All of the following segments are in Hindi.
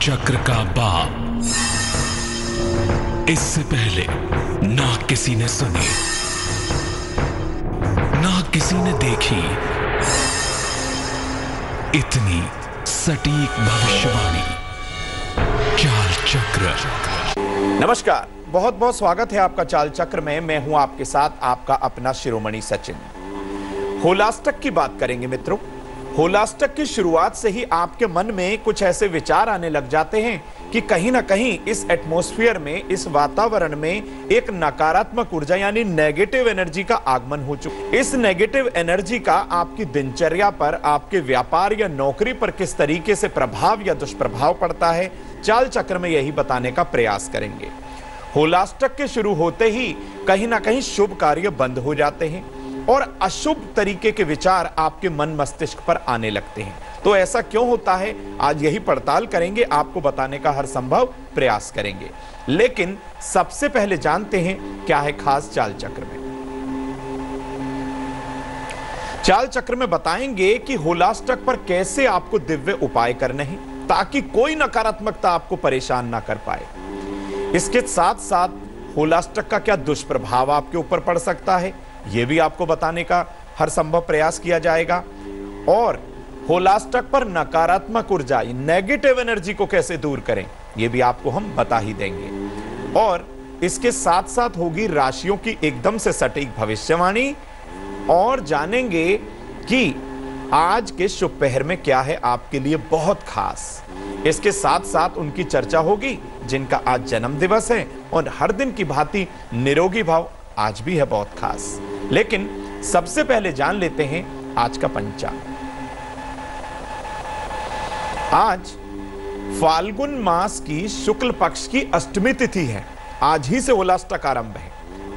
चक्र का बाप। इससे पहले ना किसी ने सुनी, ना किसी ने देखी इतनी सटीक भविष्यवाणी। चाल चक्र। नमस्कार, बहुत बहुत स्वागत है आपका चाल चक्र में। मैं हूं आपके साथ आपका अपना शिरोमणि सचिन। होलाष्टक की बात करेंगे मित्रों। होलाष्टक की शुरुआत से ही आपके मन में कुछ ऐसे विचार आने लग जाते हैं कि कहीं ना कहीं इस एटमॉस्फेयर में, इस वातावरण में एक नकारात्मक ऊर्जा यानी नेगेटिव एनर्जी का आगमन हो चुका। इस नेगेटिव एनर्जी का आपकी दिनचर्या पर, आपके व्यापार या नौकरी पर किस तरीके से प्रभाव या दुष्प्रभाव पड़ता है, चाल चक्र में यही बताने का प्रयास करेंगे। होलाष्टक के शुरू होते ही कहीं ना कहीं शुभ कार्य बंद हो जाते हैं और अशुभ तरीके के विचार आपके मन मस्तिष्क पर आने लगते हैं। तो ऐसा क्यों होता है, आज यही पड़ताल करेंगे, आपको बताने का हर संभव प्रयास करेंगे। लेकिन सबसे पहले जानते हैं क्या है खास चाल चक्र में। चाल चक्र में बताएंगे कि होलाष्टक पर कैसे आपको दिव्य उपाय करने हैं ताकि कोई नकारात्मकता आपको परेशान ना कर पाए। इसके साथ साथ होलाष्टक का क्या दुष्प्रभाव आपके ऊपर पड़ सकता है, यह भी आपको बताने का हर संभव प्रयास किया जाएगा। और होलाष्टक पर नकारात्मक ऊर्जा, नेगेटिव एनर्जी को कैसे दूर करें, यह भी आपको हम बता ही देंगे। और इसके साथ साथ होगी राशियों की एकदम से सटीक भविष्यवाणी और जानेंगे कि आज के शुभ पहर में क्या है आपके लिए बहुत खास। इसके साथ साथ उनकी चर्चा होगी जिनका आज जन्म दिवस है और हर दिन की भांति निरोगी भाव आज भी है बहुत खास। लेकिन सबसे पहले जान लेते हैं आज का पंचांग। आज फाल्गुन मास की शुक्ल पक्ष की अष्टमी तिथि है। आज ही से होलाष्टक आरंभ है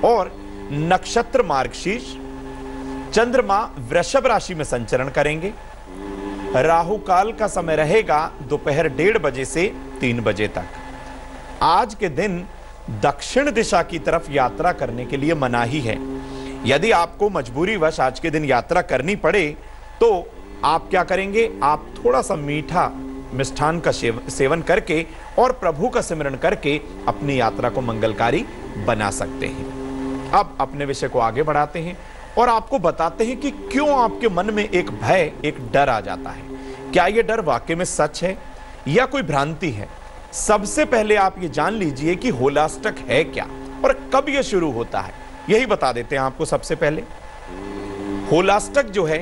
और नक्षत्र मार्गशीर्ष। चंद्रमा वृषभ राशि में संचरण करेंगे। राहु काल का समय रहेगा दोपहर 1:30 बजे से 3 बजे तक। आज के दिन दक्षिण दिशा की तरफ यात्रा करने के लिए मनाही है। यदि आपको मजबूरीवश आज के दिन यात्रा करनी पड़े तो आप क्या करेंगे, आप थोड़ा सा मीठा मिष्ठान का सेवन करके और प्रभु का सिमरन करके अपनी यात्रा को मंगलकारी बना सकते हैं। अब अपने विषय को आगे बढ़ाते हैं और आपको बताते हैं कि क्यों आपके मन में एक भय, एक डर आ जाता है। क्या यह डर वाकई में सच है या कोई भ्रांति है। सबसे पहले आप ये जान लीजिए कि होलाष्टक है क्या और कब यह शुरू होता है, यही बता देते हैं आपको। सबसे पहले होलाष्टक जो है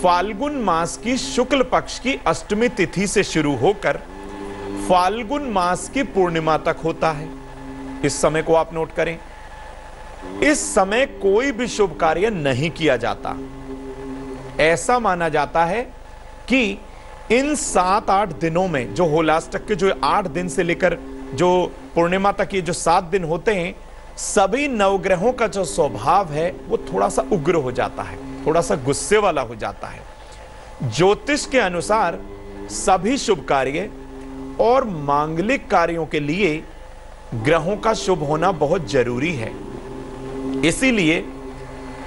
फाल्गुन मास की शुक्ल पक्ष की अष्टमी तिथि से शुरू होकर फाल्गुन मास की पूर्णिमा तक होता है। इस समय को आप नोट करें। इस समय कोई भी शुभ कार्य नहीं किया जाता। ऐसा माना जाता है कि इन 7-8 दिनों में, जो होलाष्टक के जो 8 दिन से लेकर जो पूर्णिमा तक ये जो 7 दिन होते हैं, सभी नवग्रहों का जो स्वभाव है वो थोड़ा सा उग्र हो जाता है, थोड़ा सा गुस्से वाला हो जाता है। ज्योतिष के अनुसार सभी शुभ कार्य और मांगलिक कार्यों के लिए ग्रहों का शुभ होना बहुत जरूरी है। इसीलिए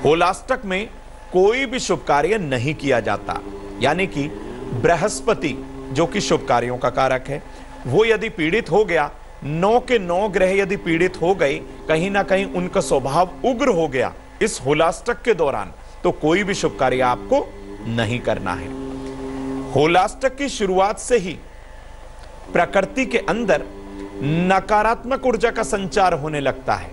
होलाष्टक में कोई भी शुभ कार्य नहीं किया जाता। यानी कि बृहस्पति जो कि शुभ कार्यों का कारक है, वो यदि पीड़ित हो गया, 9 के 9 ग्रह यदि पीड़ित हो गए, कहीं ना कहीं उनका स्वभाव उग्र हो गया इस होलाष्टक के दौरान, तो कोई भी शुभ कार्य आपको नहीं करना है। होलाष्टक की शुरुआत से ही प्रकृति के अंदर नकारात्मक ऊर्जा का संचार होने लगता है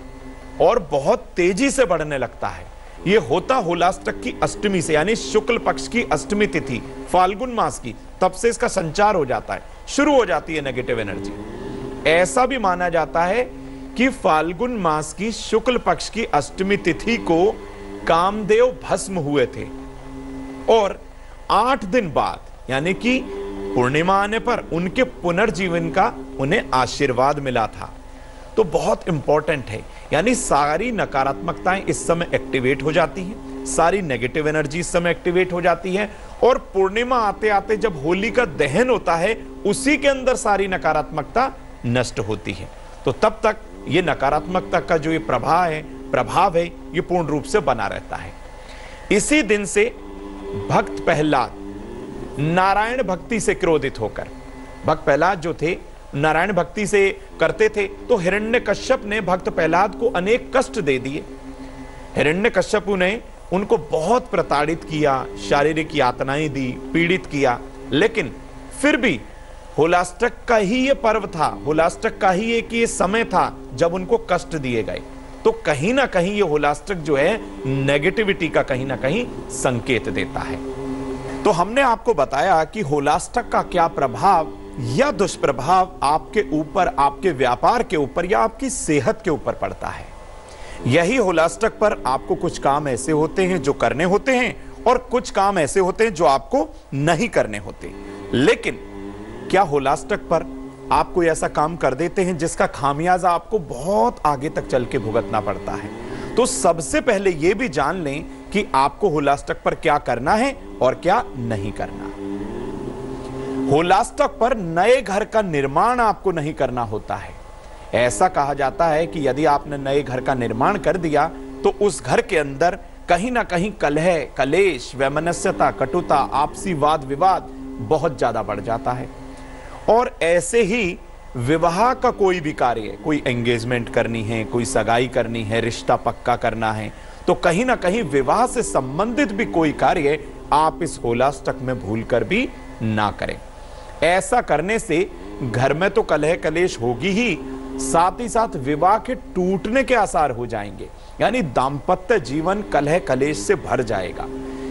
और बहुत तेजी से बढ़ने लगता है। यह होता होलाष्टक की अष्टमी से, यानी शुक्ल पक्ष की अष्टमी तिथि फाल्गुन मास की, तब से इसका संचार हो जाता है, शुरू हो जाती है नेगेटिव एनर्जी। ऐसा भी माना जाता है कि फाल्गुन मास की शुक्ल पक्ष की अष्टमी तिथि को कामदेव भस्म हुए थे और 8 दिन बाद यानी कि पूर्णिमा आने पर उनके पुनर्जीवन का उन्हें आशीर्वाद मिला था। तो बहुत इंपॉर्टेंट है, यानी सारी नकारात्मकताएं इस समय एक्टिवेट हो जाती हैं, सारी नेगेटिव एनर्जी इस समय एक्टिवेट हो जाती है और पूर्णिमा आते आते जब होली का दहन होता है, उसी के अंदर सारी नकारात्मकता नष्ट होती है। तो तब तक ये नकारात्मकता का जो ये प्रभाव है ये पूर्ण रूप से बना रहता है। इसी दिन से भक्त प्रहलाद नारायण भक्ति से क्रोधित होकर भक्त प्रहलाद जो थे नारायण भक्ति से करते थे, तो हिरण्यकश्यप ने भक्त प्रहलाद को अनेक कष्ट दे दिए। हिरण्यकश्यप ने उनको बहुत प्रताड़ित किया, शारीरिक यातनाएं दी, पीड़ित किया, लेकिन फिर भी होलाष्टक का ही ये पर्व था, होलाष्टक का ही एक ये समय था जब उनको कष्ट दिए गए। तो कहीं ना कहीं ये होलाष्टक जो है नेगेटिविटी का कहीं ना कहीं संकेत देता है। तो हमने आपको बताया कि होलाष्टक का क्या प्रभाव या दुष्प्रभाव आपके ऊपर, आपके व्यापार के ऊपर या आपकी सेहत के ऊपर पड़ता है। यही होलाष्टक पर आपको कुछ काम ऐसे होते हैं जो करने होते हैं और कुछ काम ऐसे होते हैं जो आपको नहीं करने होते। लेकिन क्या होलाष्टक पर आप कोई ऐसा काम कर देते हैं जिसका खामियाजा आपको बहुत आगे तक चल के भुगतना पड़ता है? तो सबसे पहले यह भी जान लें कि आपको होलाष्टक पर क्या करना है और क्या नहीं करना। होलाष्टक पर नए घर का निर्माण आपको नहीं करना होता है। ऐसा कहा जाता है कि यदि आपने नए घर का निर्माण कर दिया तो उस घर के अंदर कहीं ना कहीं कलह, कलेश, वैमनस्यता, कटुता, आपसी वाद विवाद बहुत ज्यादा बढ़ जाता है। और ऐसे ही विवाह का कोई भी कार्य, कोई एंगेजमेंट करनी है, कोई सगाई करनी है, रिश्ता पक्का करना है, तो कहीं ना कहीं विवाह से संबंधित भी कोई कार्य आप इस होलाष्टक में भूलकर भी ना करें। ऐसा करने से घर में तो कलह कलेश होगी ही, साथ ही साथ विवाह के टूटने के आसार हो जाएंगे, यानी दाम्पत्य जीवन कलह कलेश से भर जाएगा।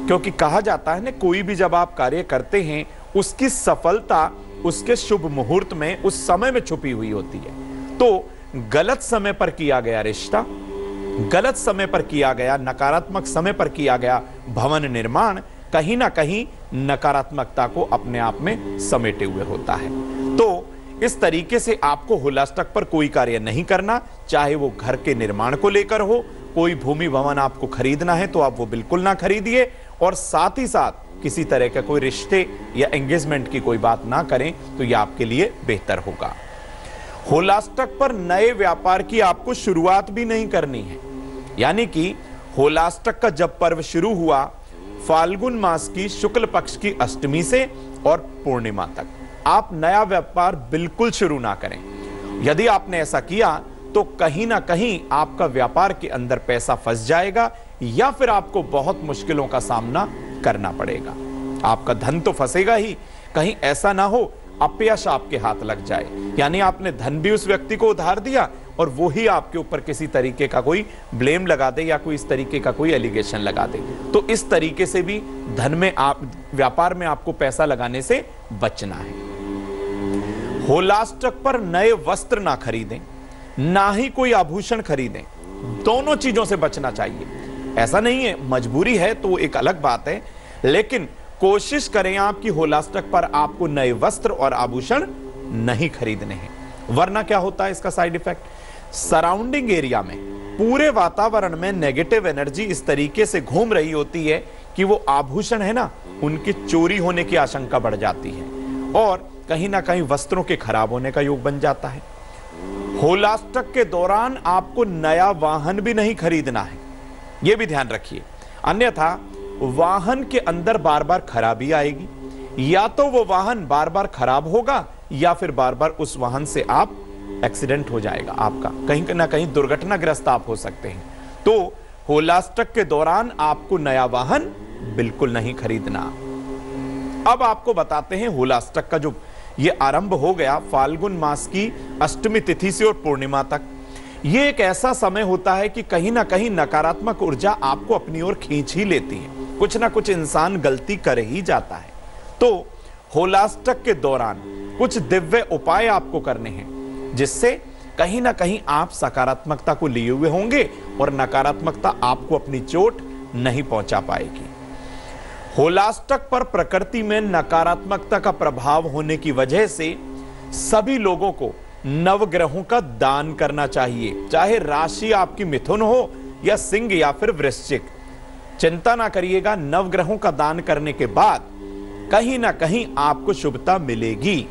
क्योंकि कहा जाता है ना, कोई भी जब आप कार्य करते हैं उसकी सफलता उसके शुभ मुहूर्त में, उस समय में छुपी हुई होती है। तो गलत समय पर किया गया रिश्ता, गलत समय पर किया गया, नकारात्मक समय पर किया गया भवन निर्माण कहीं ना कहीं नकारात्मकता को अपने आप में समेटे हुए होता है। तो इस तरीके से आपको होलाष्टक पर कोई कार्य नहीं करना, चाहे वो घर के निर्माण को लेकर हो, कोई भूमि भवन आपको खरीदना है तो आप वो बिल्कुल ना खरीदिए, और साथ ही साथ किसी तरह का कोई रिश्ते या एंगेजमेंट की कोई बात ना करें, तो यह आपके लिए बेहतर होगा। होलाष्टक पर नए व्यापार की आपको शुरुआत भी नहीं करनी है। यानी कि होलाष्टक का जब पर्व शुरू हुआ, फाल्गुन मास की शुक्ल पक्ष की अष्टमी से और पूर्णिमा तक आप नया व्यापार बिल्कुल शुरू ना करें। यदि आपने ऐसा किया तो कहीं ना कहीं आपका व्यापार के अंदर पैसा फंस जाएगा, या फिर आपको बहुत मुश्किलों का सामना करना पड़ेगा। आपका धन तो फंसेगा ही, कहीं ऐसा ना हो अपयश आपके हाथ लग जाए, यानी आपने धन भी उस व्यक्ति को उधार दिया और वो ही आपके ऊपर किसी तरीके का कोई ब्लेम लगा दे या कोई इस तरीके का कोई एलिगेशन लगा दे। तो इस तरीके से भी धन में, आप व्यापार में आपको पैसा लगाने से बचना है। होलाष्टक पर नए वस्त्र ना खरीदें, ना ही कोई आभूषण खरीदें, दोनों चीजों से बचना चाहिए। ऐसा नहीं है, मजबूरी है तो एक अलग बात है, लेकिन कोशिश करें आप कि होलाष्टक पर आपको नए वस्त्र और आभूषण नहीं खरीदने हैं। वरना क्या होता है इसका साइड इफेक्ट, सराउंडिंग एरिया में, पूरे वातावरण में नेगेटिव एनर्जी इस तरीके से घूम रही होती है कि वो आभूषण है ना, उनकी चोरी होने की आशंका बढ़ जाती है और कहीं ना कहीं वस्त्रों के खराब होने का योग बन जाता है। होलाष्टक के दौरान आपको नया वाहन भी नहीं खरीदना है, यह भी ध्यान रखिए, अन्यथा वाहन के अंदर बार बार खराबी आएगी। या तो वो वाहन बार बार खराब होगा या फिर बार बार उस वाहन से आप एक्सीडेंट हो जाएगा, आपका कहीं ना कहीं दुर्घटनाग्रस्त आप हो सकते हैं। तो होलाष्टक के दौरान आपको नया वाहन बिल्कुल नहीं खरीदना। अब आपको बताते हैं होलाष्टक का जो ये आरंभ हो गया फाल्गुन मास की अष्टमी तिथि से और पूर्णिमा तक, ये एक ऐसा समय होता है कि कहीं ना कहीं नकारात्मक ऊर्जा आपको अपनी ओर खींच ही लेती है, कुछ ना कुछ इंसान गलती कर ही जाता है। तो होलाष्टक के दौरान कुछ दिव्य उपाय आपको करने हैं जिससे कहीं ना कहीं आप सकारात्मकता को लिए हुए होंगे और नकारात्मकता आपको अपनी चोट नहीं पहुंचा पाएगी। होलाष्टक पर प्रकृति में नकारात्मकता का प्रभाव होने की वजह से सभी लोगों को नवग्रहों का दान करना चाहिए, चाहे राशि आपकी मिथुन हो या सिंह या फिर वृश्चिक। चिंता ना करिएगा, नवग्रहों का दान करने के बाद कहीं ना कहीं आपको शुभता मिलेगी।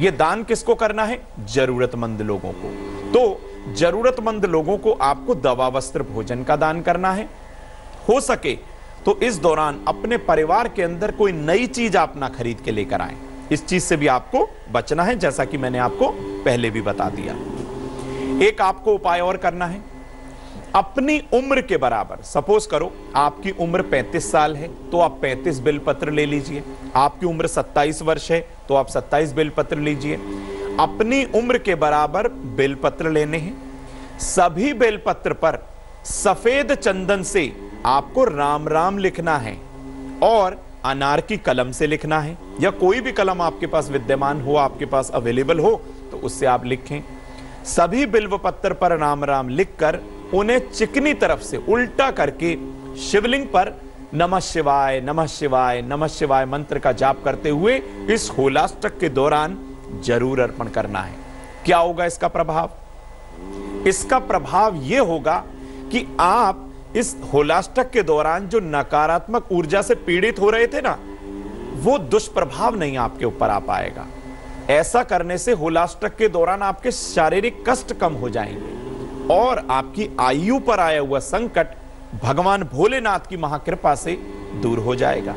यह दान किसको करना है? जरूरतमंद लोगों को। तो जरूरतमंद लोगों को आपको दवा वस्त्र भोजन का दान करना है। हो सके तो इस दौरान अपने परिवार के अंदर कोई नई चीज आप ना खरीद के लेकर आएं, इस चीज से भी आपको बचना है, जैसा कि मैंने आपको पहले भी बता दिया। एक आपको उपाय और करना है, अपनी उम्र के बराबर, सपोज करो आपकी उम्र 35 साल है तो आप 35 बेलपत्र ले लीजिए। आपकी उम्र 27 वर्ष है तो आप 27 बेलपत्र लीजिए। अपनी उम्र के बराबर बेलपत्र लेने हैं। सभी बेलपत्र पर सफेद चंदन से आपको राम राम लिखना है और अनार की कलम से लिखना है, या कोई भी कलम आपके पास विद्यमान हो, आपके पास अवेलेबल हो तो उससे आप लिखें। सभी बिल्व पत्र पर राम राम लिखकर उन्हें चिकनी तरफ से उल्टा करके शिवलिंग पर नमः शिवाय नमः शिवाय नमः शिवाय मंत्र का जाप करते हुए इस होलाष्टक के दौरान जरूर अर्पण करना है। क्या होगा इसका प्रभाव? इसका प्रभाव यह होगा कि आप इस होलाष्टक के दौरान जो नकारात्मक ऊर्जा से पीड़ित हो रहे थे ना, वो दुष्प्रभाव नहीं आपके ऊपर आ पाएगा। ऐसा करने से होलाष्टक के दौरान आपके शारीरिक कष्ट कम हो जाएंगे और आपकी आयु पर आया हुआ संकट भगवान भोलेनाथ की महाकृपा से दूर हो जाएगा।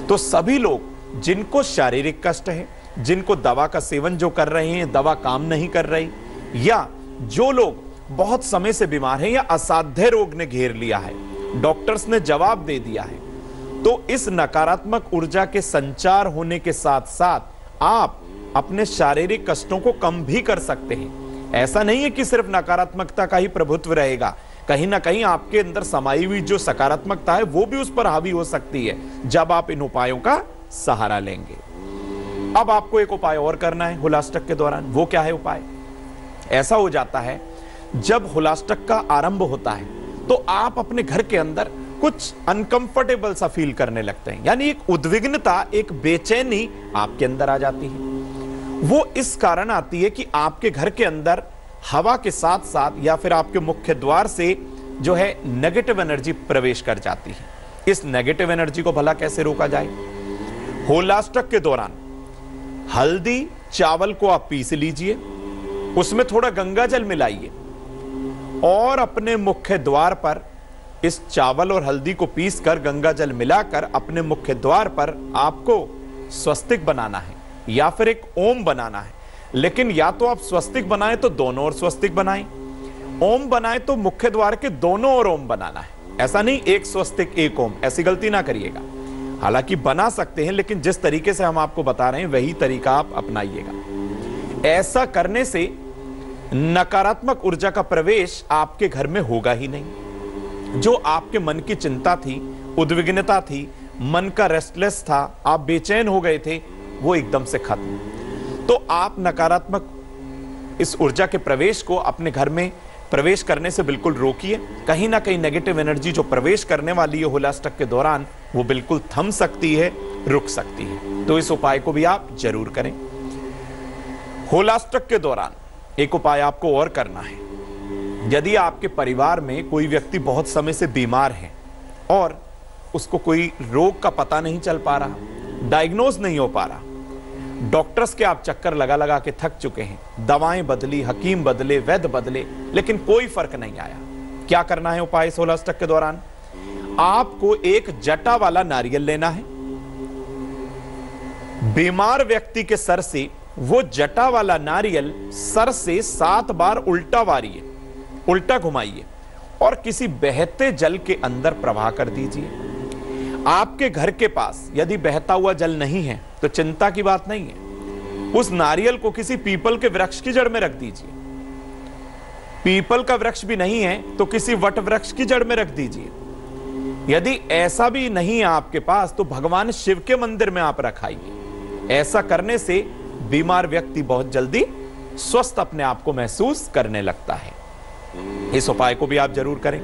तो सभी लोग जिनको शारीरिक कष्ट है, जिनको दवा का सेवन जो कर रहे हैं, दवा काम नहीं कर रही, या जो लोग बहुत समय से बीमार हैं या असाध्य रोग ने घेर लिया है, डॉक्टर्स ने जवाब दे दिया है, तो इस नकारात्मक ऊर्जा के संचार होने के साथ साथ आप अपने शारीरिक कष्टों को कम भी कर सकते हैं। ऐसा नहीं है कि सिर्फ नकारात्मकता का ही प्रभुत्व रहेगा, कहीं ना कहीं आपके अंदर समाई हुई जो सकारात्मकता है वो भी उस पर हावी हो सकती है जब आप इन उपायों का सहारा लेंगे। अब आपको एक उपाय और करना है होलाष्टक के दौरान। वो क्या है उपाय? ऐसा हो जाता है जब होलाष्टक का आरंभ होता है तो आप अपने घर के अंदर कुछ अनकंफर्टेबल सा फील करने लगते हैं, यानी एक उद्विग्नता, एक बेचैनी आपके अंदर आ जाती है। वो इस कारण आती है कि आपके घर के अंदर हवा के साथ साथ या फिर आपके मुख्य द्वार से जो है नेगेटिव एनर्जी प्रवेश कर जाती है। इस नेगेटिव एनर्जी को भला कैसे रोका जाए? होलाष्टक के दौरान हल्दी चावल को आप पीस लीजिए, उसमें थोड़ा गंगा जल मिलाइए और अपने मुख्य द्वार पर इस चावल और हल्दी को पीसकर गंगा जल मिलाकर अपने मुख्य द्वार पर आपको स्वस्तिक बनाना है या फिर एक ओम बनाना है। लेकिन या तो आप स्वस्तिक बनाएं तो दोनों ओर स्वस्तिक बनाएं, ओम बनाएं तो मुख्य द्वार के दोनों ओर ओम बनाना है। ऐसा नहीं एक स्वस्तिक एक ओम, ऐसी गलती ना करिएगा। हालांकि बना सकते हैं, लेकिन जिस तरीके से हम आपको बता रहे हैं वही तरीका आप अपनाइएगा। ऐसा करने से नकारात्मक ऊर्जा का प्रवेश आपके घर में होगा ही नहीं। जो आपके मन की चिंता थी, उद्विग्नता थी, मन का रेस्टलेस था, आप बेचैन हो गए थे, वो एकदम से खत्म। तो आप नकारात्मक इस ऊर्जा के प्रवेश को अपने घर में प्रवेश करने से बिल्कुल रोकिए। कहीं ना कहीं नेगेटिव एनर्जी जो प्रवेश करने वाली है होलाष्टक के दौरान, वो बिल्कुल थम सकती है, रुक सकती है। तो इस उपाय को भी आप जरूर करें। होलाष्टक के दौरान एक उपाय आपको और करना है। यदि आपके परिवार में कोई व्यक्ति बहुत समय से बीमार है और उसको कोई रोग का पता नहीं चल पा रहा, डायग्नोज नहीं हो पा रहा, डॉक्टर्स के आप चक्कर लगा लगा के थक चुके हैं, दवाएं बदली, हकीम बदले, वैद्य बदले, लेकिन कोई फर्क नहीं आया, क्या करना है उपाय? होलाष्टक के दौरान आपको एक जटा वाला नारियल लेना है। बीमार व्यक्ति के सर से वो जटा वाला नारियल सर से 7 बार उल्टा वारिए, उल्टा घुमाइए और किसी बहते जल के अंदर प्रवाह कर दीजिए। आपके घर के पास यदि बहता हुआ जल नहीं है तो चिंता की बात नहीं है, उस नारियल को किसी पीपल के वृक्ष की जड़ में रख दीजिए। पीपल का वृक्ष भी नहीं है तो किसी वट वृक्ष की जड़ में रख दीजिए। यदि ऐसा भी नहीं है आपके पास तो भगवान शिव के मंदिर में आप रखाइए। ऐसा करने से बीमार व्यक्ति बहुत जल्दी स्वस्थ अपने आप को महसूस करने लगता है। इस उपाय को भी आप जरूर करें।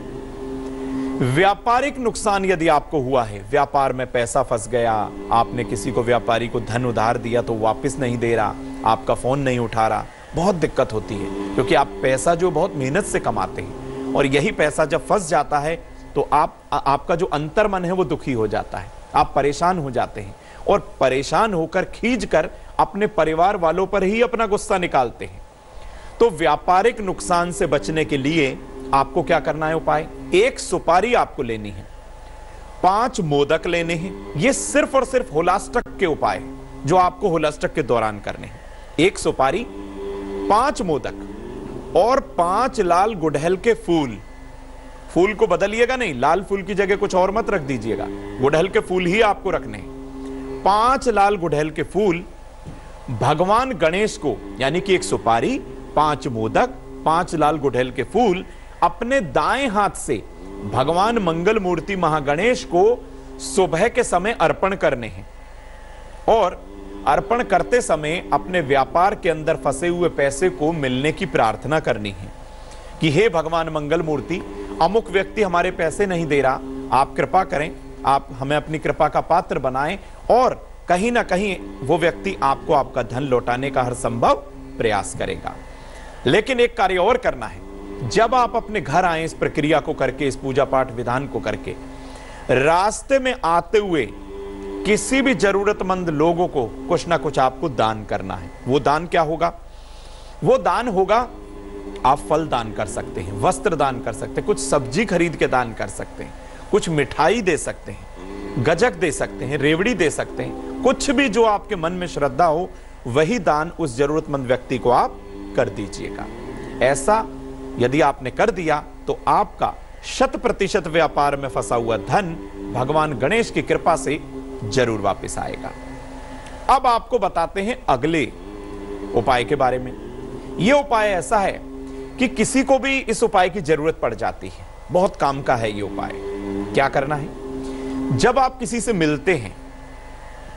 व्यापारिक नुकसान यदि आपको हुआ है, व्यापार में पैसा फंस गया, आपने किसी को व्यापारी को धन उधार दिया तो वापस नहीं दे रहा, आपका फोन नहीं उठा रहा, बहुत दिक्कत होती है क्योंकि आप पैसा जो बहुत मेहनत से कमाते हैं और यही पैसा जब फंस जाता है तो आपका जो अंतर्मन है वो दुखी हो जाता है, आप परेशान हो जाते हैं और परेशान होकर खींचकर अपने परिवार वालों पर ही अपना गुस्सा निकालते हैं। तो व्यापारिक नुकसान से बचने के लिए आपको क्या करना है उपाय? एक सुपारी आपको लेनी है, 5 मोदक लेने हैं। ये सिर्फ और सिर्फ होलाष्टक के उपाय हैं। जो आपको होलाष्टक के दौरान करने हैं। 1 सुपारी, 5 मोदक और 5 लाल गुड़हल के फूल। फूल को बदलिएगा नहीं, लाल फूल की जगह कुछ और मत रख दीजिएगा, गुड़हल के फूल ही आपको रखने हैं। 5 लाल गुड़हल के फूल भगवान गणेश को, यानी कि 1 सुपारी, 5 मोदक, 5 लाल गुड़हल के फूल अपने दाएं हाथ से भगवान मंगल मूर्ति महागणेश को सुबह के समय अर्पण करने हैं। और अर्पण करते समय अपने व्यापार के अंदर फंसे हुए पैसे को मिलने की प्रार्थना करनी है कि हे भगवान मंगल मूर्ति, अमुक व्यक्ति हमारे पैसे नहीं दे रहा, आप कृपा करें, आप हमें अपनी कृपा का पात्र बनाएं और कहीं ना कहीं वो व्यक्ति आपको आपका धन लौटाने का हर संभव प्रयास करेगा। लेकिन एक कार्य और करना है, जब आप अपने घर आए इस प्रक्रिया को करके, इस पूजा पाठ विधान को करके, रास्ते में आते हुए किसी भी जरूरतमंद लोगों को कुछ ना कुछ आपको दान करना है। वो दान क्या होगा? वो दान होगा, आप फल दान कर सकते हैं, वस्त्र दान कर सकते हैं, कुछ सब्जी खरीद के दान कर सकते हैं, कुछ मिठाई दे सकते हैं, गजक दे सकते हैं, रेवड़ी दे सकते हैं, कुछ भी जो आपके मन में श्रद्धा हो वही दान उस जरूरतमंद व्यक्ति को आप कर दीजिएगा। ऐसा यदि आपने कर दिया तो आपका 100% व्यापार में फंसा हुआ धन भगवान गणेश की कृपा से जरूर वापस आएगा। अब आपको बताते हैं अगले उपाय के बारे में। यह उपाय ऐसा है कि किसी को भी इस उपाय की जरूरत पड़ जाती है, बहुत काम का है ये उपाय। क्या करना है? जब आप किसी से मिलते हैं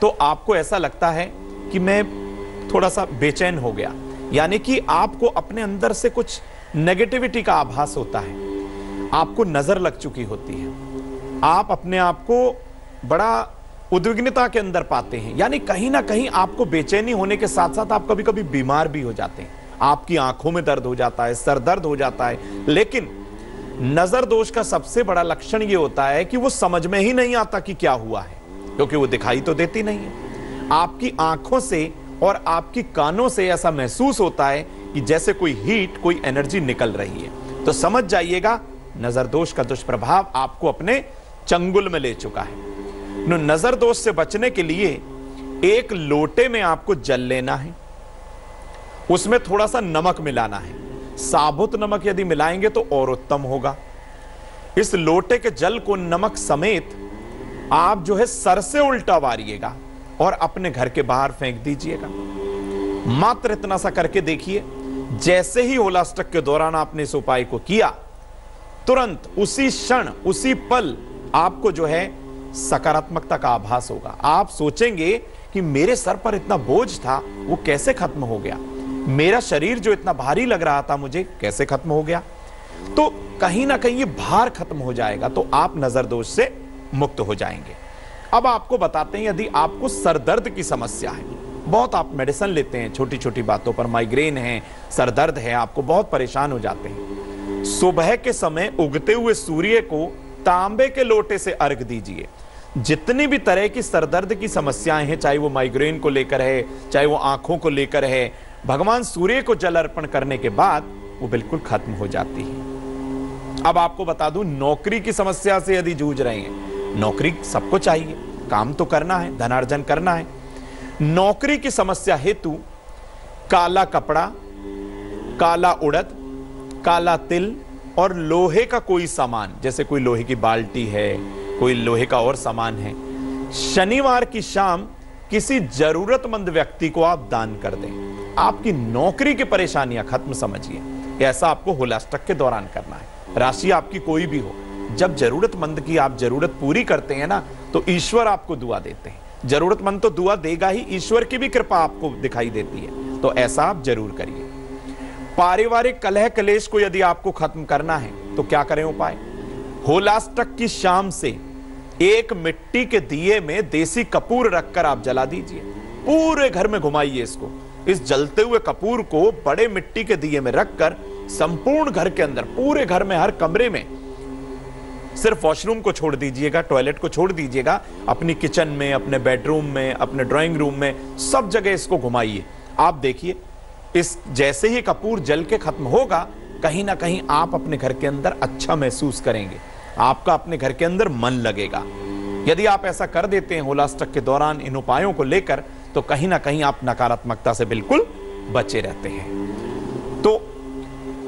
तो आपको ऐसा लगता है कि मैं थोड़ा सा बेचैन हो गया, यानी कि आपको अपने अंदर से कुछ नेगेटिविटी का आभास होता है, आपको नजर लग चुकी होती है, आप अपने आप को बड़ा उद्विग्नता के अंदर पाते हैं, यानी कहीं ना कहीं आपको बेचैनी होने के साथ साथ आप कभी कभी बीमार भी हो जाते हैं, आपकी आंखों में दर्द हो जाता है, सर दर्द हो जाता है। लेकिन नजर दोष का सबसे बड़ा लक्षण यह होता है कि वो समझ में ही नहीं आता कि क्या हुआ है, क्योंकि वो दिखाई तो देती नहीं है। आपकी आंखों से और आपकी कानों से ऐसा महसूस होता है कि जैसे कोई हीट, कोई एनर्जी निकल रही है। तो समझ जाइएगा नजर दोष का दुष्प्रभाव आपको अपने चंगुल में ले चुका है। नजर दोष से बचने के लिए एक लोटे में आपको जल लेना है, उसमें थोड़ा सा नमक मिलाना है। साबुत नमक यदि मिलाएंगे तो और उत्तम होगा। इस लोटे के जल को नमक समेत आप जो है सर से उल्टा वारिएगा और अपने घर के बाहर फेंक दीजिएगा। मात्र इतना सा करके देखिए, जैसे ही होलाष्टक के दौरान आपने इस उपाय को किया, तुरंत उसी क्षण, उसी पल आपको जो है सकारात्मकता का आभास होगा। आप सोचेंगे कि मेरे सर पर इतना बोझ था वो कैसे खत्म हो गया, मेरा शरीर जो इतना भारी लग रहा था मुझे कैसे खत्म हो गया। तो कहीं ना कहीं ये भार खत्म हो जाएगा, तो आप नजर दोष से मुक्त हो जाएंगे। अब आपको बताते हैं, यदि आपको सर दर्द की समस्या है, बहुत आप मेडिसिन लेते हैं छोटी छोटी बातों पर, माइग्रेन है, सर दर्द है, आपको बहुत परेशान हो जाते हैं, सुबह के समय उगते हुए सूर्य को तांबे के लोटे से अर्घ दीजिए। जितनी भी तरह की सरदर्द की समस्याएं हैं, चाहे वो माइग्रेन को लेकर है, चाहे वो आंखों को लेकर है, भगवान सूर्य को जल अर्पण करने के बाद वो बिल्कुल खत्म हो जाती है। अब आपको बता दूं, नौकरी की समस्या से यदि जूझ रहे हैं, नौकरी सबको चाहिए, काम तो करना है, धनार्जन करना है। नौकरी की समस्या हेतु काला कपड़ा, काला उड़द, काला तिल और लोहे का कोई सामान, जैसे कोई लोहे की बाल्टी है, कोई लोहे का और सामान है, शनिवार की शाम किसी जरूरतमंद व्यक्ति को आप दान कर दें। आपकी नौकरी की परेशानियां खत्म समझिए। ऐसा आपको होलाष्टक के दौरान करना है। राशि आपकी कोई भी हो, जब जरूरतमंद की आप जरूरत पूरी करते हैं ना, तो ईश्वर आपको दुआ देते हैं। जरूरतमंद तो दुआ देगा ही, ईश्वर की भी कृपा आपको दिखाई देती है। तो ऐसा आप जरूर करिए। पारिवारिक कलह कलेश को यदि आपको खत्म करना है तो क्या करें उपाय? होलाष्टक की शाम से एक मिट्टी के दिए में देसी कपूर रखकर आप जला दीजिए। पूरे घर में घुमाइए इसको। इस जलते हुए कपूर को बड़े मिट्टी के दिए में रखकर संपूर्ण घर के अंदर, पूरे घर में, हर कमरे में, सिर्फ वॉशरूम को छोड़ दीजिएगा, टॉयलेट को छोड़ दीजिएगा, अपनी किचन में, अपने बेडरूम में, अपने ड्राइंग रूम में, सब जगह इसको घुमाइए। आप देखिए, इस जैसे ही कपूर जल के खत्म होगा, कहीं ना कहीं आप अपने घर के अंदर अच्छा महसूस करेंगे, आपका अपने घर के अंदर मन लगेगा। यदि आप ऐसा कर देते हैं होलाष्टक के दौरान इन उपायों को लेकर, तो कहीं ना कहीं आप नकारात्मकता से बिल्कुल बचे रहते हैं। तो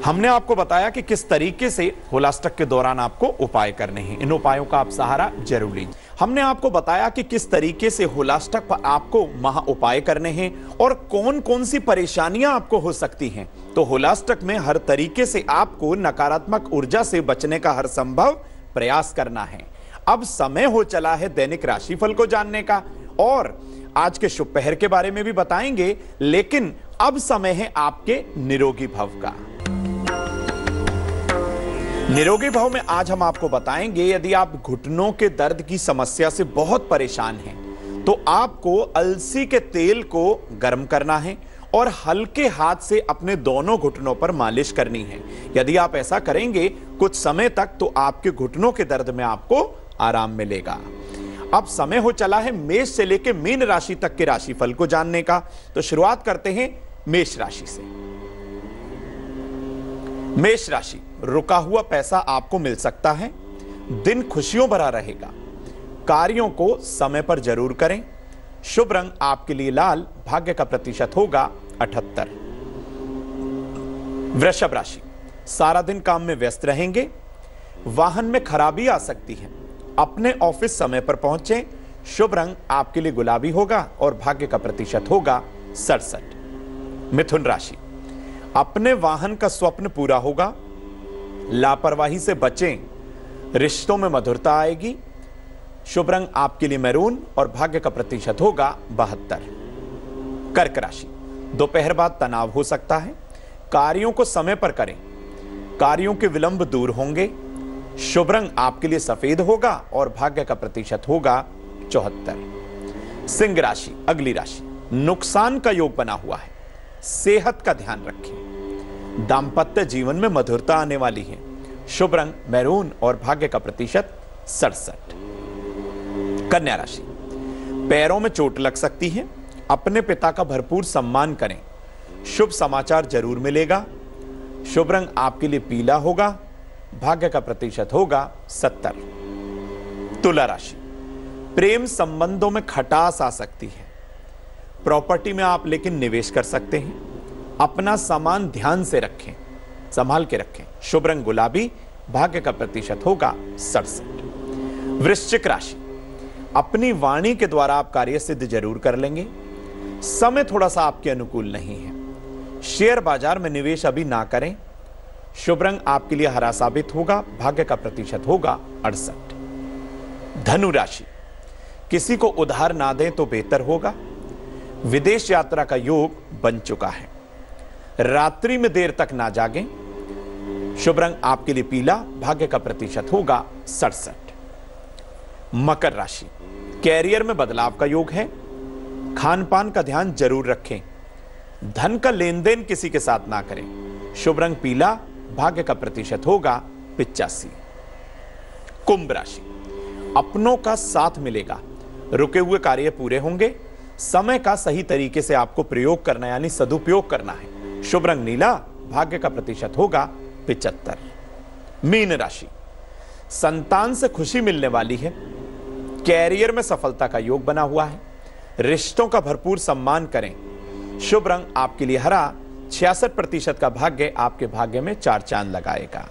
हमने आपको बताया कि किस तरीके से होलाष्टक के दौरान आपको उपाय करने हैं। इन उपायों का आप सहारा जरूर लीजिए। हमने आपको बताया कि किस तरीके से होलाष्टक पर आपको महा उपाय करने हैं और कौन कौन सी परेशानियां आपको हो सकती हैं। तो होलाष्टक में हर तरीके से आपको नकारात्मक ऊर्जा से बचने का हर संभव प्रयास करना है। अब समय हो चला है दैनिक राशिफल को जानने का, और आज के शुभ पहर के बारे में भी बताएंगे, लेकिन अब समय है आपके निरोगी भव का। निरोगी भव में आज हम आपको बताएंगे, यदि आप घुटनों के दर्द की समस्या से बहुत परेशान हैं तो आपको अलसी के तेल को गर्म करना है और हल्के हाथ से अपने दोनों घुटनों पर मालिश करनी है। यदि आप ऐसा करेंगे कुछ समय तक तो आपके घुटनों के दर्द में आपको आराम मिलेगा। अब समय हो चला है मेष से लेकर मीन राशि तक के राशिफल को जानने का। तो शुरुआत करते हैं मेष राशि से। मेष राशि, रुका हुआ पैसा आपको मिल सकता है, दिन खुशियों भरा रहेगा, कार्यों को समय पर जरूर करें। शुभ रंग आपके लिए लाल, भाग्य का प्रतिशत होगा 78। वृषभ राशि, सारा दिन काम में व्यस्त रहेंगे, वाहन में खराबी आ सकती है, अपने ऑफिस समय पर पहुंचें। शुभ रंग आपके लिए गुलाबी होगा और भाग्य का प्रतिशत होगा 67। मिथुन राशि, अपने वाहन का स्वप्न पूरा होगा, लापरवाही से बचें, रिश्तों में मधुरता आएगी। शुभ रंग आपके लिए मैरून और भाग्य का प्रतिशत होगा 72। कर्क राशि, दोपहर बाद तनाव हो सकता है, कार्यों को समय पर करें, कार्यों के विलंब दूर होंगे। शुभ रंग आपके लिए सफेद होगा और भाग्य का प्रतिशत होगा 74। सिंह राशि, अगली राशि, नुकसान का योग बना हुआ है, सेहत का ध्यान रखें, दांपत्य जीवन में मधुरता आने वाली है। शुभ रंग मैरून और भाग्य का प्रतिशत 67। कन्या राशि, पैरों में चोट लग सकती है, अपने पिता का भरपूर सम्मान करें, शुभ समाचार जरूर मिलेगा। शुभ रंग आपके लिए पीला होगा, भाग्य का प्रतिशत होगा 70। तुला राशि, प्रेम संबंधों में खटास आ सकती है, प्रॉपर्टी में आप लेकिन निवेश कर सकते हैं, अपना सामान ध्यान से रखें, संभाल के रखें। शुभ रंग गुलाबी, भाग्य का प्रतिशत होगा 67। वृश्चिक राशि, अपनी वाणी के द्वारा आप कार्य सिद्ध जरूर कर लेंगे, समय थोड़ा सा आपके अनुकूल नहीं है, शेयर बाजार में निवेश अभी ना करें। शुभ रंग आपके लिए हरा साबित होगा, भाग्य का प्रतिशत होगा 68। धनु राशि, किसी को उधार ना दें तो बेहतर होगा, विदेश यात्रा का योग बन चुका है, रात्रि में देर तक ना जागें। शुभ रंग आपके लिए पीला, भाग्य का प्रतिशत होगा 67। मकर राशि, कैरियर में बदलाव का योग है, खान पान का ध्यान जरूर रखें, धन का लेन देन किसी के साथ ना करें। शुभ रंग पीला, भाग्य का प्रतिशत होगा 85। कुंभ राशि, अपनों का साथ मिलेगा, रुके हुए कार्य पूरे होंगे, समय का सही तरीके से आपको प्रयोग करना यानी सदुपयोग करना है। शुभ रंग नीला, भाग्य का प्रतिशत होगा 75। मीन राशि, संतान से खुशी मिलने वाली है, कैरियर में सफलता का योग बना हुआ है, रिश्तों का भरपूर सम्मान करें। शुभ रंग आपके लिए हरा, 66% का भाग्य आपके भाग्य में 4 चांद लगाएगा।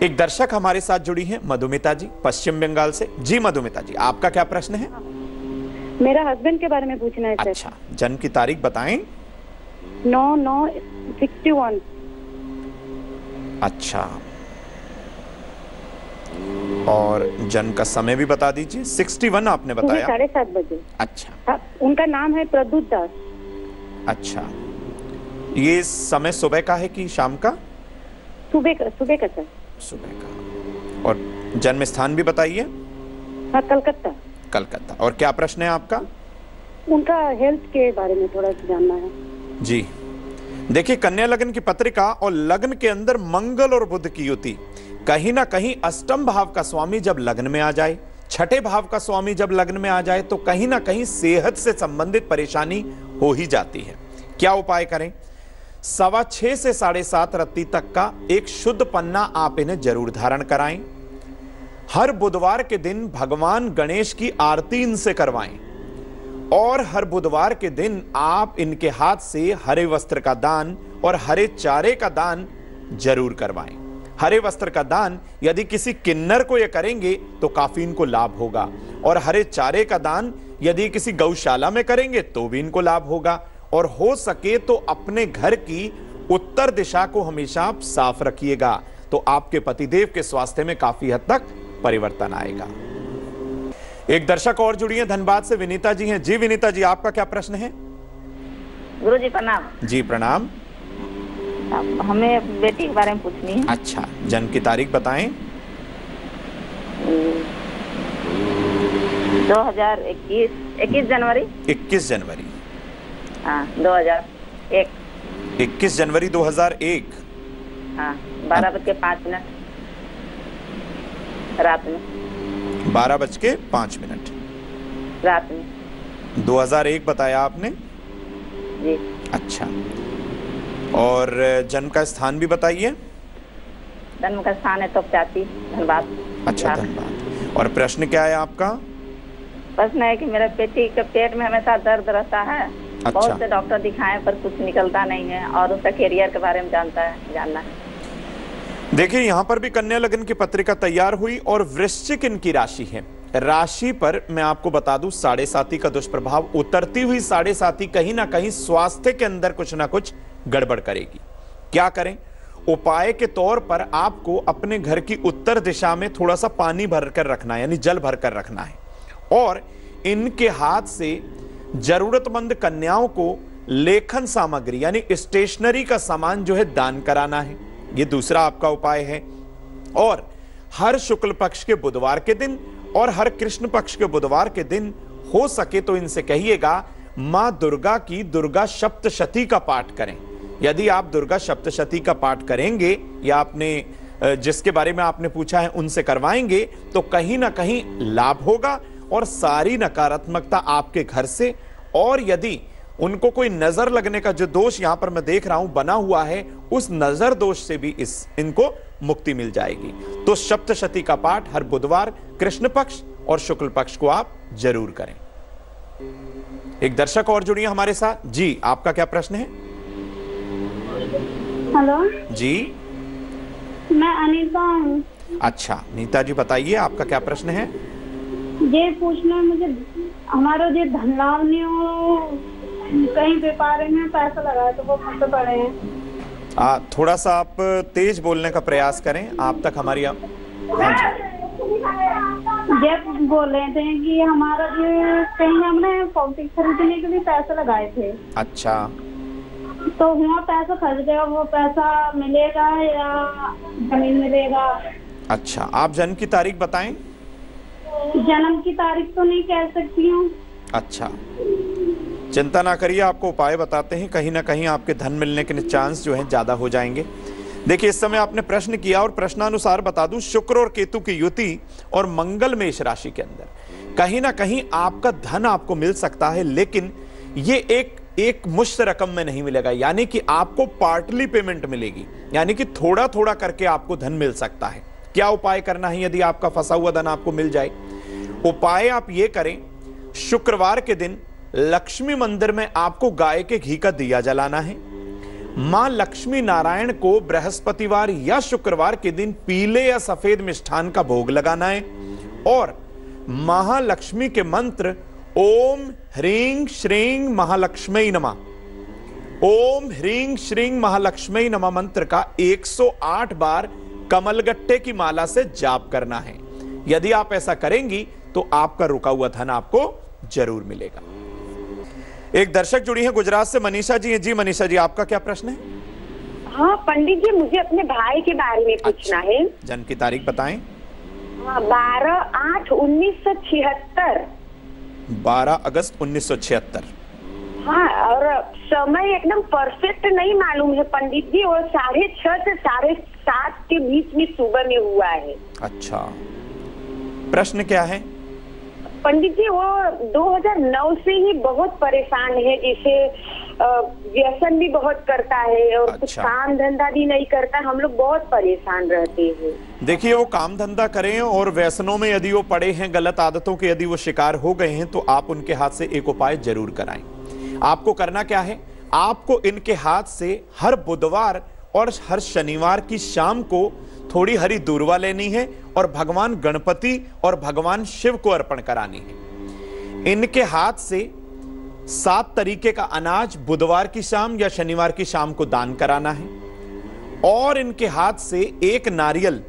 एक दर्शक हमारे साथ जुड़ी हैं, मधुमिता जी, पश्चिम बंगाल से। जी मधुमिता जी, आपका क्या प्रश्न है? मेरा हस्बैंड के बारे में पूछना है सर। अच्छा, जन्म की तारीख बताएं। 9/9/61। अच्छा, और जन्म का समय भी बता दीजिए। 61 आपने बताया। 7:30 बजे। अच्छा, उनका नाम है प्रद्युत दास। अच्छा, ये समय सुबह का है कि शाम का? सुबह का सर। सुबह का। और जन्म स्थान भी बताइए। हाँ, कलकत्ता। कलकत्ता। और क्या प्रश्न है आपका? उनका हेल्थ के बारे में थोड़ा जानना है। जी देखिए, कन्या लग्न की पत्रिका और लग्न के अंदर मंगल और बुध की युति, कहीं ना कहीं अष्टम भाव का स्वामी जब लग्न में आ जाए, छठे भाव का स्वामी जब लग्न में आ जाए तो कहीं ना कहीं सेहत से संबंधित परेशानी हो ही जाती है। क्या उपाय करें? 6:15 से 7:30 रत्ती तक का एक शुद्ध पन्ना आप इन्हें जरूर धारण कराएं। हर बुधवार के दिन भगवान गणेश की आरती इनसे करवाएं और हर बुधवार के दिन आप इनके हाथ से हरे वस्त्र का दान और हरे चारे का दान जरूर करवाएं। हरे वस्त्र का दान यदि किसी किन्नर को यह करेंगे तो काफी इनको लाभ होगा, और हरे चारे का दान यदि किसी गौशाला में करेंगे तो भी इनको लाभ होगा। और हो सके तो अपने घर की उत्तर दिशा को हमेशा आप साफ रखिएगा, तो आपके पतिदेव के स्वास्थ्य में काफी हद तक परिवर्तन आएगा। एक दर्शक और जुड़ी हैं धनबाद से, विनीता जी हैं। जी विनीता जी, आपका क्या प्रश्न है? गुरु जी प्रणाम। जी प्रणाम। हमें बेटी के बारे में पूछनी है। अच्छा, जन्म की तारीख बताएं। 21 जनवरी। 21 जनवरी। हाँ, 2001। 21 जनवरी 2001। हाँ, 12:05 रात में। 12:05 रात में। 2001 बताया आपने? जी। अच्छा, और जन्म का स्थान भी बताइए। जन्म का स्थान है तोपचाची, धनबाद। अच्छा, धनबाद। और प्रश्न क्या है आपका? प्रश्न है कि मेरे बेटी के पेट में हमेशा दर्द रहता है। अच्छा। बहुत से डॉक्टर दिखाए पर कुछ निकलता नहीं है, और उसका कैरियर के बारे में जानना है। देखिए, यहां पर भी कन्या लग्न की पत्रिका तैयार हुई और वृश्चिक इनकी राशि है। राशि पर मैं आपको बता दूं, 7.5 का दुष्प्रभाव, उतरती हुई 7.5 कहीं ना कहीं स्वास्थ्य के अंदर कुछ ना कुछ गड़बड़ करेगी। क्या करें? उपाय के तौर पर आपको अपने घर की उत्तर दिशा में थोड़ा सा पानी भरकर रखना है, यानी जल भरकर रखना है, और इनके हाथ से जरूरतमंद कन्याओं को लेखन सामग्री यानी स्टेशनरी का सामान जो है दान कराना है। ये दूसरा आपका उपाय है। और हर शुक्ल पक्ष के बुधवार के दिन और हर कृष्ण पक्ष के बुधवार के दिन हो सके तो इनसे कहिएगा मां दुर्गा की दुर्गा सप्तशती का पाठ करें। यदि आप दुर्गा सप्तशती का पाठ करेंगे या आपने जिसके बारे में आपने पूछा है उनसे करवाएंगे तो कहीं ना कहीं लाभ होगा और सारी नकारात्मकता आपके घर से, और यदि उनको कोई नजर लगने का जो दोष यहां पर मैं देख रहा हूं बना हुआ है, उस नजर दोष से भी इनको मुक्ति मिल जाएगी। तो सप्तशती का पाठ हर बुधवार, कृष्ण पक्ष और शुक्ल पक्ष को आप जरूर करें। एक दर्शक और जुड़िए हमारे साथ। जी, आपका क्या प्रश्न है? हेलो जी, मैं अनीता हूँ। अच्छा, नीता जी बताइए, आपका क्या प्रश्न है? ये पूछना है मुझे, हमारा जो धन लाभ नहीं हो, कहीं व्यापार में पैसा लगाया तो वो मुझसे पड़े हैं। थोड़ा सा आप तेज बोलने का प्रयास करें, आप तक हमारी। हाँ जी, ये बोल रहे थे कि हमारा जो कहीं हमने प्रॉपर्टी खरीदने के लिए पैसे लगाए थे। अच्छा, तो वहाँ पैसा फंस गया, वो पैसा मिलेगा या जमीन मिलेगा? अच्छा, आप जन्म की तारीख बताएं। जन्म की तारीख तो नहीं कह सकती हूँ। अच्छा, चिंता ना करिए, आपको उपाय बताते हैं, कहीं ना कहीं आपके धन मिलने के चांस जो हैं ज्यादा हो जाएंगे। देखिए, इस समय आपने प्रश्न किया और प्रश्नानुसार बता दूं, शुक्र और केतु की युति और मंगल मेष राशि के अंदर कहीं ना कहीं आपका धन आपको मिल सकता है, लेकिन ये एक मुश्त रकम में नहीं मिलेगा, यानी कि आपको पार्टली पेमेंट मिलेगी, यानी कि थोड़ा थोड़ा करके आपको धन मिल सकता है। क्या उपाय करना है यदि आपका फंसा हुआ धन आपको मिल जाए? उपाय आप ये करें, शुक्रवार के दिन लक्ष्मी मंदिर में आपको गाय के घी का दिया जलाना है। मां लक्ष्मी नारायण को बृहस्पतिवार या शुक्रवार के दिन पीले या सफेद मिष्ठान का भोग लगाना है, और महालक्ष्मी के मंत्र ओम ह्रीं श्रीं महालक्ष्मी नमः, ओम ह्रीं श्रीं महालक्ष्मी नमः मंत्र का 108 बार कमलगट्टे की माला से जाप करना है। यदि आप ऐसा करेंगी तो आपका रुका हुआ धन आपको जरूर मिलेगा। एक दर्शक जुड़ी है गुजरात से, मनीषा जी हैं। जी मनीषा जी, आपका क्या प्रश्न है? हाँ पंडित जी, मुझे अपने भाई के बारे में पूछना है। जन्म की तारीख बताएं। 12/8/1976। 12 अगस्त 1976। हाँ, और समय एकदम परफेक्ट नहीं मालूम है पंडित जी, और 6:30 से 7:30 के बीच में सुबह में हुआ है। अच्छा, प्रश्न क्या है? पंडित जी, वो 2009 से ही बहुत परेशान है, जैसे व्यसन भी बहुत करता है और कुछ अच्छा। काम धंधा भी नहीं करता। हम लोग बहुत परेशान रहते हैं। देखिए, वो काम धंधा करें और व्यसनों में यदि वो पड़े हैं, गलत आदतों के यदि वो शिकार हो गए हैं, तो आप उनके हाथ से एक उपाय जरूर कराएं। आपको करना क्या है, आपको इनके हाथ से हर बुधवार और हर शनिवार की शाम को थोड़ी हरी दूर्वा लेनी है और भगवान गणपति और भगवान शिव को अर्पण करानी है। इनके हाथ से 7 तरीके का अनाज बुधवार की शाम या शनिवार की शाम को दान कराना है और इनके हाथ से एक नारियल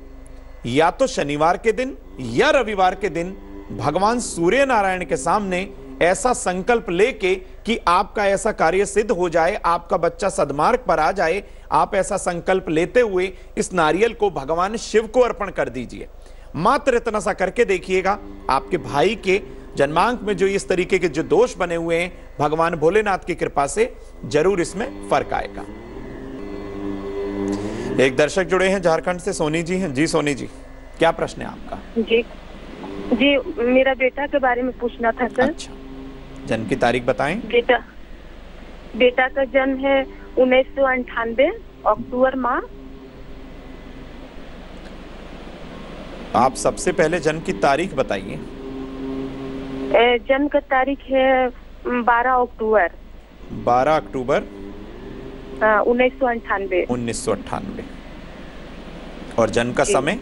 या तो शनिवार के दिन या रविवार के दिन भगवान सूर्य नारायण के सामने ऐसा संकल्प लेके कि आपका ऐसा कार्य सिद्ध हो जाए, आपका बच्चा सद्मार्ग पर आ जाए, आप ऐसा संकल्प लेते हुए इस नारियल को भगवान शिव को अर्पण कर दीजिए। मात्र इतना सा करके देखिएगा, आपके भाई के जन्मांक में जो इस तरीके के जो दोष बने हुए हैं, भगवान भोलेनाथ की कृपा से जरूर इसमें फर्क आएगा। एक दर्शक जुड़े हैं झारखंड से, सोनी जी हैं। जी सोनी जी, क्या प्रश्न है आपका? जी, मेरा बेटा के बारे में पूछना था सर। अच्छा, जन्म की तारीख बताएं। बेटा का जन्म है 1998 अक्टूबर माह। आप सबसे पहले जन्म की तारीख बताइए। जन्म का तारीख है 12 अक्टूबर 1998 और जन्म का समय?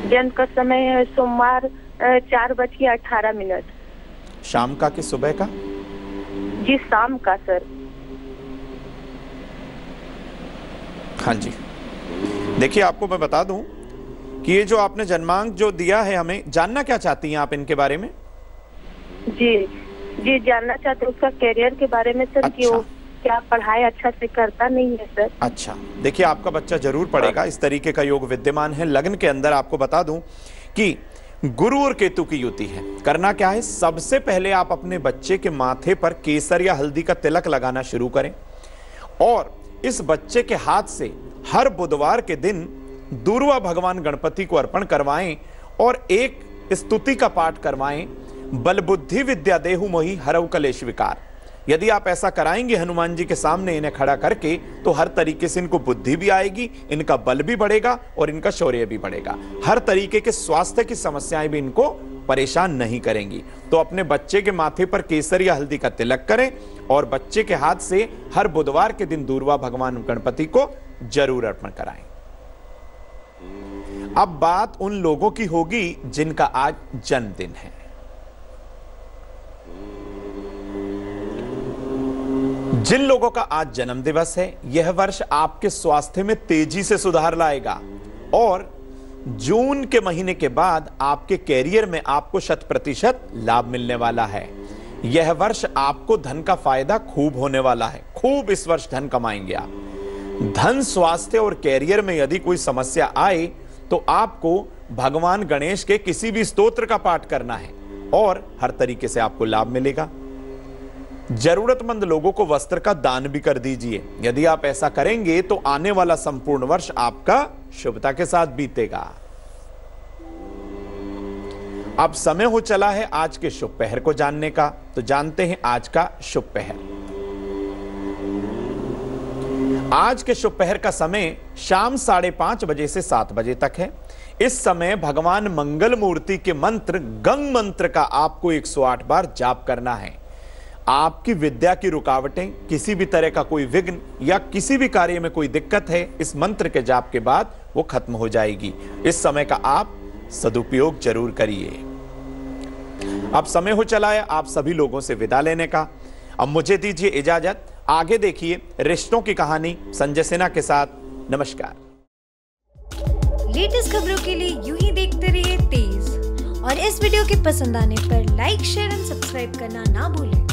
जन्म का समय है सोमवार 4:18। शाम का कि सुबह का? जी शाम का सर। हाँ जी, देखिए आपको मैं बता दूं कि ये जो आपने जन्मांक जो दिया है, हमें जानना क्या चाहती हैं आप इनके बारे में? जी जानना चाहते हैं उसका करियर के बारे में सर। कि वो क्या पढ़ाई अच्छा से करता नहीं है सर। अच्छा, देखिए आपका बच्चा जरूर पढ़ेगा, इस तरीके का योग विद्यमान है। लग्न के अंदर आपको बता दूं कि गुरु और केतु की युति है। करना क्या है, सबसे पहले आप अपने बच्चे के माथे पर केसर या हल्दी का तिलक लगाना शुरू करें और इस बच्चे के हाथ से हर बुधवार के दिन दूर्वा भगवान गणपति को अर्पण करवाएं और एक स्तुति का पाठ करवाएं, बल बुद्धि विद्या देहु मोहि हरऊ कलेश विकार। यदि आप ऐसा कराएंगे हनुमान जी के सामने इन्हें खड़ा करके, तो हर तरीके से इनको बुद्धि भी आएगी, इनका बल भी बढ़ेगा और इनका शौर्य भी बढ़ेगा। हर तरीके के स्वास्थ्य की समस्याएं भी इनको परेशान नहीं करेंगी। तो अपने बच्चे के माथे पर केसर या हल्दी का तिलक करें और बच्चे के हाथ से हर बुधवार के दिन दूर्वा भगवान गणपति को जरूर अर्पण कराएं। अब बात उन लोगों की होगी जिनका आज जन्मदिन है। जिन लोगों का आज जन्म दिवस है, यह वर्ष आपके स्वास्थ्य में तेजी से सुधार लाएगा और जून के महीने के बाद आपके कैरियर में आपको 100% लाभ मिलने वाला है। यह वर्ष आपको धन का फायदा खूब होने वाला है। खूब इस वर्ष धन कमाएंगे आप। धन, स्वास्थ्य और कैरियर में यदि कोई समस्या आए तो आपको भगवान गणेश के किसी भी स्तोत्र का पाठ करना है और हर तरीके से आपको लाभ मिलेगा। जरूरतमंद लोगों को वस्त्र का दान भी कर दीजिए। यदि आप ऐसा करेंगे तो आने वाला संपूर्ण वर्ष आपका शुभता के साथ बीतेगा। अब समय हो चला है आज के शुभ पहर को जानने का, तो जानते हैं आज का शुभ पहर। आज के शुभ पहर का समय शाम 5:30 बजे से 7 बजे तक है। इस समय भगवान मंगल मूर्ति के मंत्र गंग मंत्र का आपको 108 बार जाप करना है। आपकी विद्या की रुकावटें, किसी भी तरह का कोई विघ्न या किसी भी कार्य में कोई दिक्कत है, इस मंत्र के जाप के बाद वो खत्म हो जाएगी। इस समय का आप सदुपयोग जरूर करिए। अब समय हो चला है आप सभी लोगों से विदा लेने का। अब मुझे दीजिए इजाजत। आगे देखिए रिश्तों की कहानी संजय सिन्हा के साथ। नमस्कार। लेटेस्ट खबरों के लिए यूं ही देखते रहिए तेज, और इस वीडियो के पसंद आने पर लाइक, शेयर एंड सब्सक्राइब करना ना भूलें।